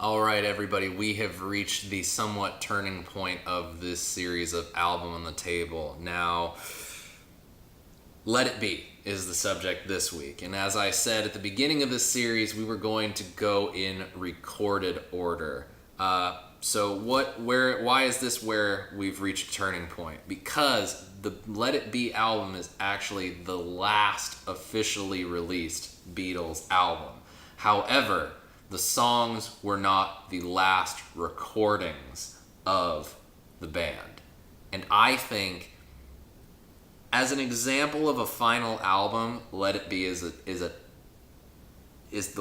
All right, everybody, we have reached the somewhat turning point of this series of Album on the Table. Now, Let It Be is the subject this week. And as I said at the beginning of this series, we were going to go in recorded order. Why is this where we've reached a turning point? Because the Let It Be album is actually the last officially released Beatles album. However, the songs were not the last recordings of the band. And I think, as an example of a final album, Let It Be is the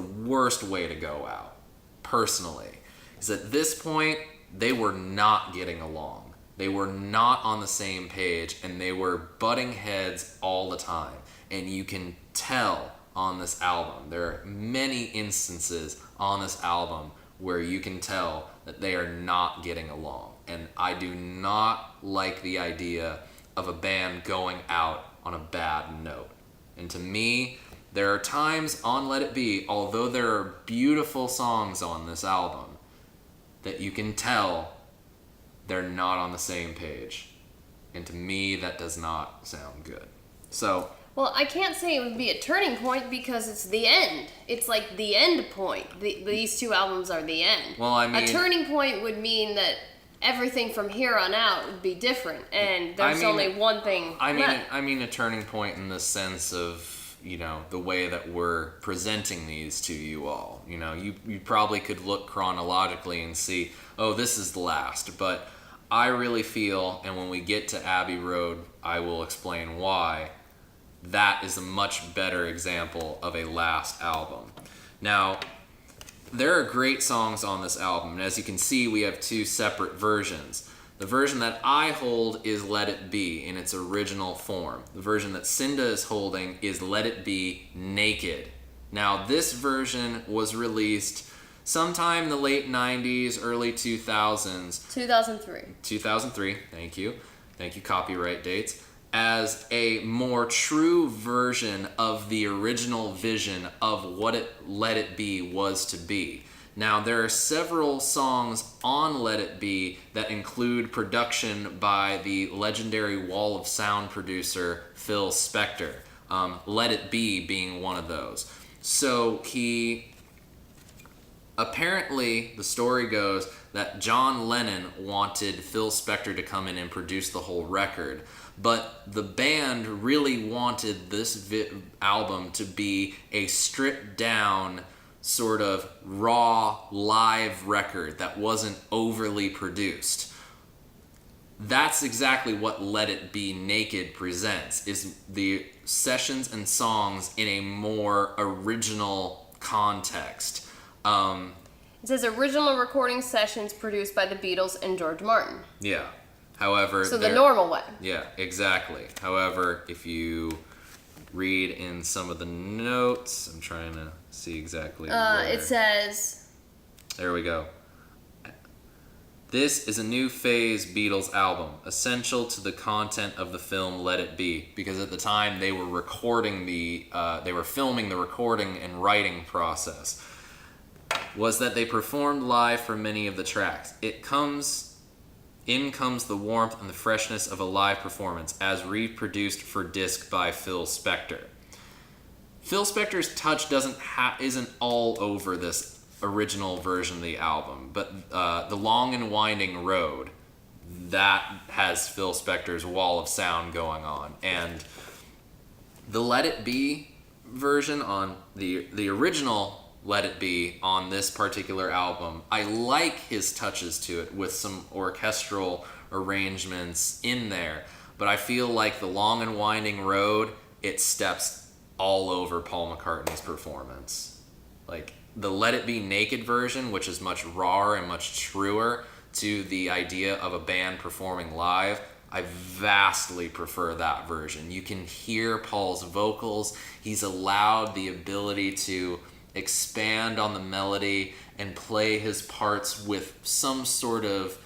worst way to go out, personally. Because at this point, they were not getting along. They were not on the same page, and they were butting heads all the time. And you can tell on this album. There are many instances on this album where you can tell that they are not getting along. And I do not like the idea of a band going out on a bad note. And to me, there are times on Let It Be, although there are beautiful songs on this album, that you can tell they're not on the same page. And to me, that does not sound good. So, well, I can't say it would be a turning point because it's the end. It's like the end point. These two albums are the end. Well, I mean, a turning point would mean that everything from here on out would be different, and there's only one thing left. I mean a turning point in the sense of, the way that we're presenting these to you all. You probably could look chronologically and see, oh, this is the last. But I really feel, and when we get to Abbey Road, I will explain why, that is a much better example of a last album. Now, there are great songs on this album, and as you can see, we have two separate versions. The version that I hold is Let It Be in its original form. The version that Cinda is holding is Let It Be Naked. Now, this version was released sometime in the late 90s, early 2000s. 2003. 2003, thank you. Thank you, copyright dates. As a more true version of the original vision of what Let It Be was to be. Now, there are several songs on Let It Be that include production by the legendary Wall of Sound producer Phil Spector. Let It Be being one of those. So apparently, the story goes that John Lennon wanted Phil Spector to come in and produce the whole record. But the band really wanted this album to be a stripped down, sort of raw live record that wasn't overly produced. That's exactly what Let It Be Naked presents, is the sessions and songs in a more original context. It says original recording sessions produced by the Beatles and George Martin. Yeah. However, so the normal way. Yeah, exactly. However, if you read in some of the notes, I'm trying to see exactly where. It says... There we go. This is a new phase Beatles album, essential to the content of the film Let It Be, because at the time they were recording they were filming the recording and writing process, was that they performed live for many of the tracks. In comes the warmth and the freshness of a live performance, as reproduced for disc by Phil Spector. Phil Spector's touch isn't all over this original version of the album, but the Long and Winding Road, that has Phil Spector's Wall of Sound going on. And the Let It Be version on the original Let It Be on this particular album, I like his touches to it with some orchestral arrangements in there, but I feel like the Long and Winding Road, it steps all over Paul McCartney's performance. Like the Let It Be Naked version, which is much rawer and much truer to the idea of a band performing live, I vastly prefer that version. You can hear Paul's vocals. He's allowed the ability to expand on the melody and play his parts with some sort of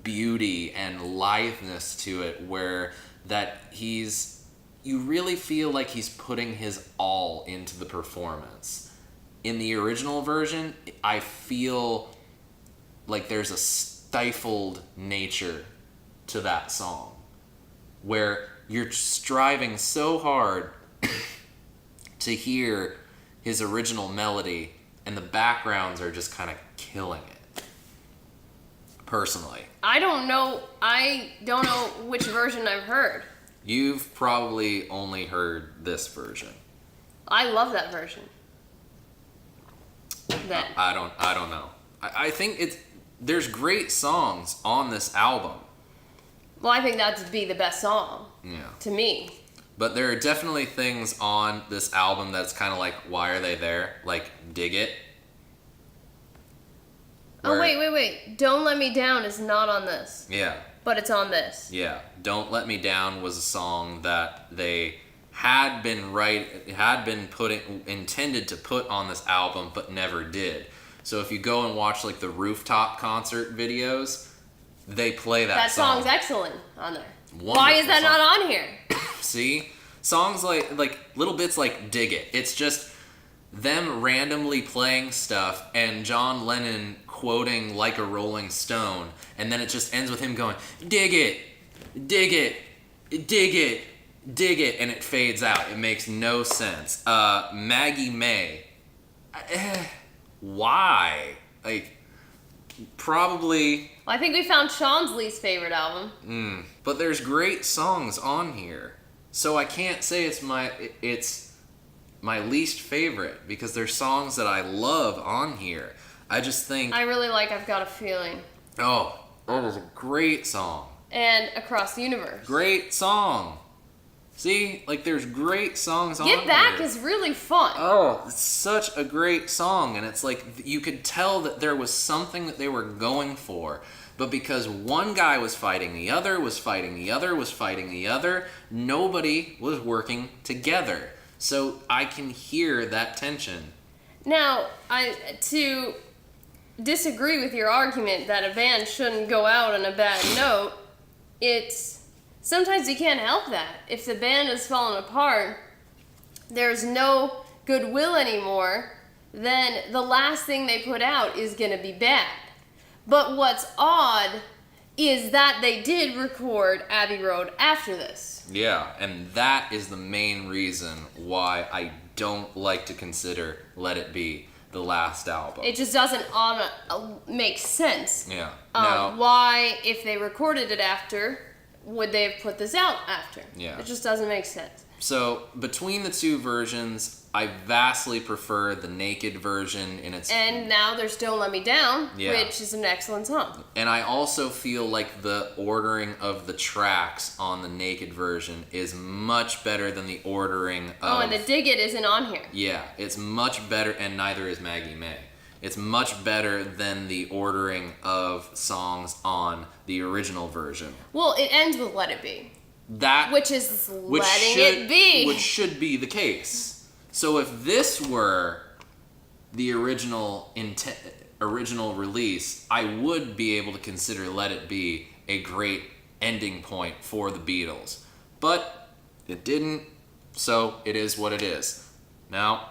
beauty and litheness to it, where that you really feel like he's putting his all into the performance. In the original version, I feel like there's a stifled nature to that song where you're striving so hard to hear his original melody, and the backgrounds are just kind of killing it. Personally. I don't know which version I've heard. You've probably only heard this version. I love that version. Then. I don't know. I think there's great songs on this album. Well, I think that'd be the best song. Yeah. To me. But there are definitely things on this album that's kind of like, why are they there? Like, Dig It. Oh, wait. Don't Let Me Down is not on this. Yeah. But it's on this. Yeah. Don't Let Me Down was a song that they intended to put on this album, but never did. So if you go and watch like the rooftop concert videos, they play that song. That song's excellent on there. Wonderful Why is that song. not on here? See? Songs like little bits like Dig It. It's just them randomly playing stuff and John Lennon quoting Like a Rolling Stone, and then it just ends with him going, dig it, dig it, dig it, dig it, and it fades out. It makes no sense. Maggie May. Why? Like, probably... Well, I think we found Sean's least favorite album. But there's great songs on here. So I can't say it's my least favorite, because there's songs that I love on here. I just think... I really like I've Got a Feeling. Oh, that was a great song. And Across the Universe. Great song. See? Like, there's great songs on here. Get Back is really fun. Oh, it's such a great song, and it's like, you could tell that there was something that they were going for, but because one guy was fighting the other, was fighting the other, was fighting the other, nobody was working together. So I can hear that tension. Now, to disagree with your argument that a band shouldn't go out on a bad note, sometimes you can't help that. If the band is falling apart, there's no goodwill anymore, then the last thing they put out is going to be bad. But what's odd is that they did record Abbey Road after this. Yeah, and that is the main reason why I don't like to consider Let It Be the last album. It just doesn't make sense. Yeah. Why, if they recorded it after, would they have put this out after? Yeah. It just doesn't make sense. So, between the two versions, I vastly prefer the naked version in its... And now there's Don't Let Me Down, which is an excellent song. And I also feel like the ordering of the tracks on the naked version is much better than the ordering of... Oh, and the Dig It isn't on here. Yeah, it's much better, and neither is Maggie May. It's much better than the ordering of songs on the original version. Well, it ends with Let It Be. Which It be. Which should be the case. So if this were the original release, I would be able to consider Let It Be a great ending point for the Beatles. But it didn't, so it is what it is. Now,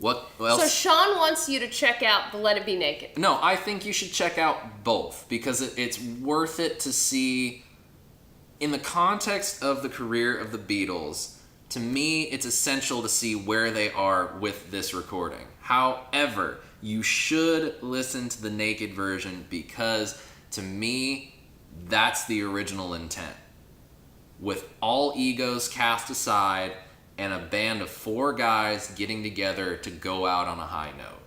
what else? So Sean wants you to check out the Let It Be Naked. No, I think you should check out both, because it's worth it to see... In the context of the career of the Beatles, to me, it's essential to see where they are with this recording. However, you should listen to the naked version, because to me, that's the original intent. With all egos cast aside and a band of 4 guys getting together to go out on a high note.